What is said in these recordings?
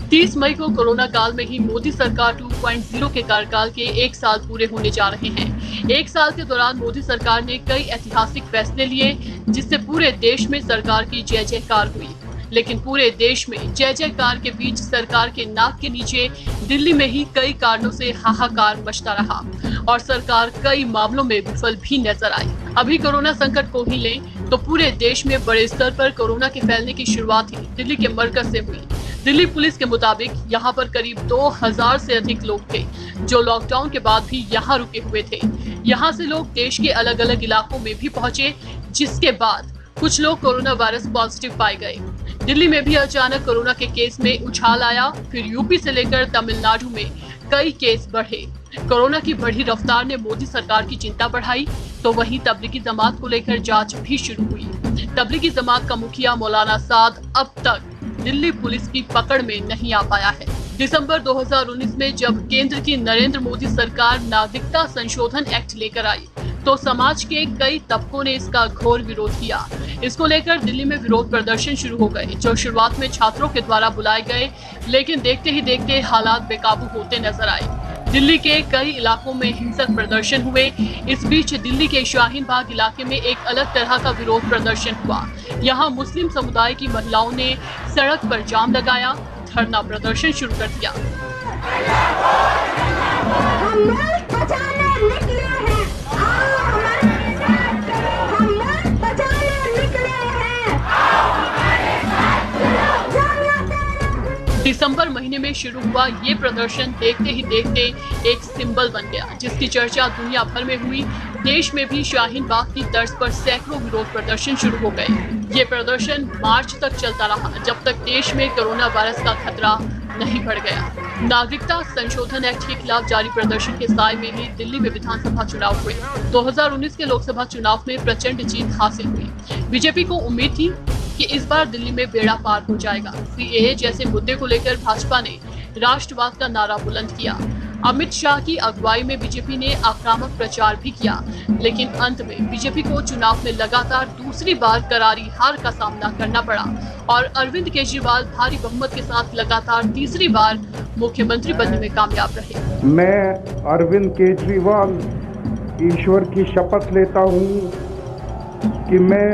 30 मई को कोरोना काल में ही मोदी सरकार 2.0 के कार्यकाल के 1 साल पूरे होने जा रहे हैं। 1 साल के दौरान मोदी सरकार ने कई ऐतिहासिक फैसले लिए, जिससे पूरे देश में सरकार की जय जयकार हुई। लेकिन पूरे देश में जय जयकार के बीच सरकार के नाक के नीचे दिल्ली में ही कई कारणों से हाहाकार मचता रहा और सरकार कई मामलों में विफल भी नजर आई। अभी कोरोना संकट को ही लें तो पूरे देश में बड़े स्तर पर कोरोना के फैलने की शुरुआत ही दिल्ली के मरकज से हुई। दिल्ली पुलिस के मुताबिक यहाँ पर करीब 2000 से अधिक लोग थे जो लॉकडाउन के बाद भी यहाँ रुके हुए थे। यहाँ से लोग देश के अलग अलग इलाकों में भी पहुंचे, जिसके बाद कुछ लोग कोरोना वायरस पॉजिटिव पाए गए। दिल्ली में भी अचानक कोरोना के केस में उछाल आया, फिर यूपी से लेकर तमिलनाडु में कई केस बढ़े। कोरोना की बढ़ी रफ्तार ने मोदी सरकार की चिंता बढ़ाई, तो वहीं तबलीगी जमात को लेकर जांच भी शुरू हुई। तबलीगी जमात का मुखिया मौलाना साद अब तक दिल्ली पुलिस की पकड़ में नहीं आ पाया है। दिसंबर 2019 में जब केंद्र की नरेंद्र मोदी सरकार नागरिकता संशोधन एक्ट लेकर आई, तो समाज के कई तबकों ने इसका घोर विरोध किया। इसको लेकर दिल्ली में विरोध प्रदर्शन शुरू हो गए, जो शुरुआत में छात्रों के द्वारा बुलाए गए, लेकिन देखते ही देखते हालात बेकाबू होते नजर आए। दिल्ली के कई इलाकों में हिंसक प्रदर्शन हुए। इस बीच दिल्ली के शाहीन बाग इलाके में एक अलग तरह का विरोध प्रदर्शन हुआ। यहाँ मुस्लिम समुदाय की महिलाओं ने सड़क पर जाम लगाया, धरना प्रदर्शन शुरू कर दिया। दिसंबर महीने में शुरू हुआ ये प्रदर्शन देखते ही देखते एक सिंबल बन गया, जिसकी चर्चा दुनिया भर में हुई। देश में भी शाहीन बाग की तर्ज पर सैकड़ों विरोध प्रदर्शन शुरू हो गए। ये प्रदर्शन मार्च तक चलता रहा, जब तक देश में कोरोना वायरस का खतरा नहीं बढ़ गया। नागरिकता संशोधन एक्ट के खिलाफ जारी प्रदर्शन के साए में ही दिल्ली में विधानसभा चुनाव हुए। 2019 के लोकसभा चुनाव में प्रचंड जीत हासिल हुई। बीजेपी को उम्मीद थी कि इस बार दिल्ली में बेड़ा पार हो जाएगा। सीएए जैसे मुद्दे को लेकर भाजपा ने राष्ट्रवाद का नारा बुलंद किया। अमित शाह की अगुवाई में बीजेपी ने आक्रामक प्रचार भी किया, लेकिन अंत में बीजेपी को चुनाव में लगातार दूसरी बार करारी हार का सामना करना पड़ा और अरविंद केजरीवाल भारी बहुमत के साथ लगातार तीसरी बार मुख्यमंत्री बनने में कामयाब रहे। मैं अरविंद केजरीवाल ईश्वर की शपथ लेता हूँ कि मैं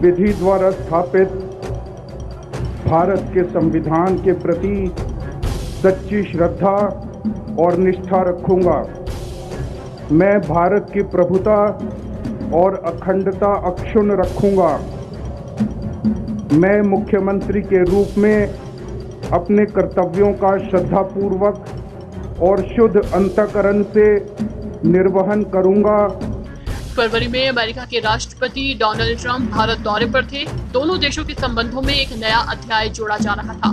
विधि द्वारा स्थापित भारत के संविधान के प्रति सच्ची श्रद्धा और निष्ठा रखूंगा। मैं भारत की प्रभुता और अखंडता अक्षुण्ण रखूंगा। मैं मुख्यमंत्री के रूप में अपने कर्तव्यों का श्रद्धापूर्वक और शुद्ध अंतःकरण से निर्वहन करूंगा। फरवरी में अमेरिका के राष्ट्रपति डोनाल्ड ट्रंप भारत दौरे पर थे। दोनों देशों के संबंधों में एक नया अध्याय जोड़ा जा रहा था।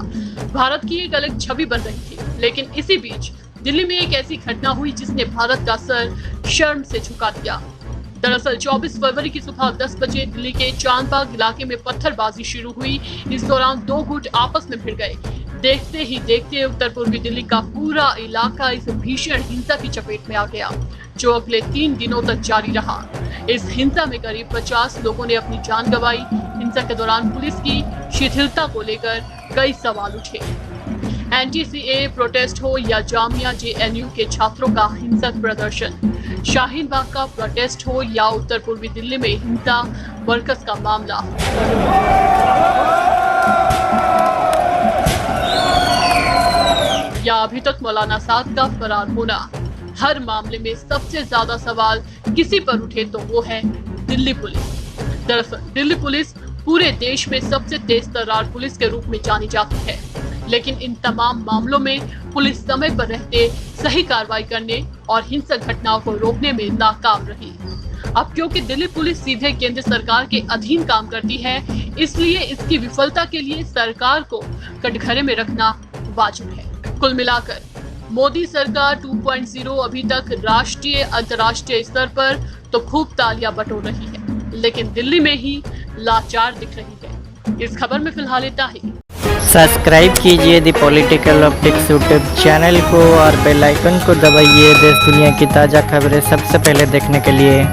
भारत की एक अलग छवि बन रही थी, लेकिन इसी बीच दिल्ली में एक ऐसी घटना हुई जिसने भारत का सर शर्म से झुका दिया। दरअसल 24 फरवरी की सुबह 10 बजे दिल्ली के चांदबाग इलाके में पत्थरबाजी शुरू हुई। इस दौरान दो गुट आपस में भिड़ गए। देखते ही देखते उत्तर पूर्वी दिल्ली का पूरा इलाका इस भीषण हिंसा की चपेट में आ गया, जो अगले 3 दिनों तक जारी रहा। इस हिंसा में करीब 50 लोगों ने अपनी जान गंवाई। हिंसा के दौरान पुलिस की शिथिलता को लेकर कई सवाल उठे। एंटी सीएए प्रोटेस्ट हो या जामिया जेएनयू के छात्रों का हिंसक प्रदर्शन, शाहीन बाग का प्रोटेस्ट हो या उत्तर पूर्वी दिल्ली में हिंसा मरकज का मामला, या अभी तक मौलाना साद का फरार होना, हर मामले में सबसे ज्यादा सवाल किसी पर उठे तो वो है दिल्ली पुलिस। दरअसल दिल्ली पुलिस पूरे देश में सबसे तेज तर्रार पुलिस के रूप में जानी जाती है, लेकिन इन तमाम मामलों में पुलिस समय पर रहते सही कार्रवाई करने और हिंसक घटनाओं को रोकने में नाकाम रही। अब क्योंकि दिल्ली पुलिस सीधे केंद्र सरकार के अधीन काम करती है, इसलिए इसकी विफलता के लिए सरकार को कटघरे में रखना वाजिब है। कुल मिलाकर मोदी सरकार 2.0 अभी तक राष्ट्रीय अंतर्राष्ट्रीय स्तर पर तो खूब तालियां बटोर रही है, लेकिन दिल्ली में ही लाचार दिख रही है। इस खबर में फिलहाल इतना ही। सब्सक्राइब कीजिए the political optics YouTube channel को और बेल आइकन को दबाइए देश दुनिया की ताज़ा खबरें सबसे पहले देखने के लिए।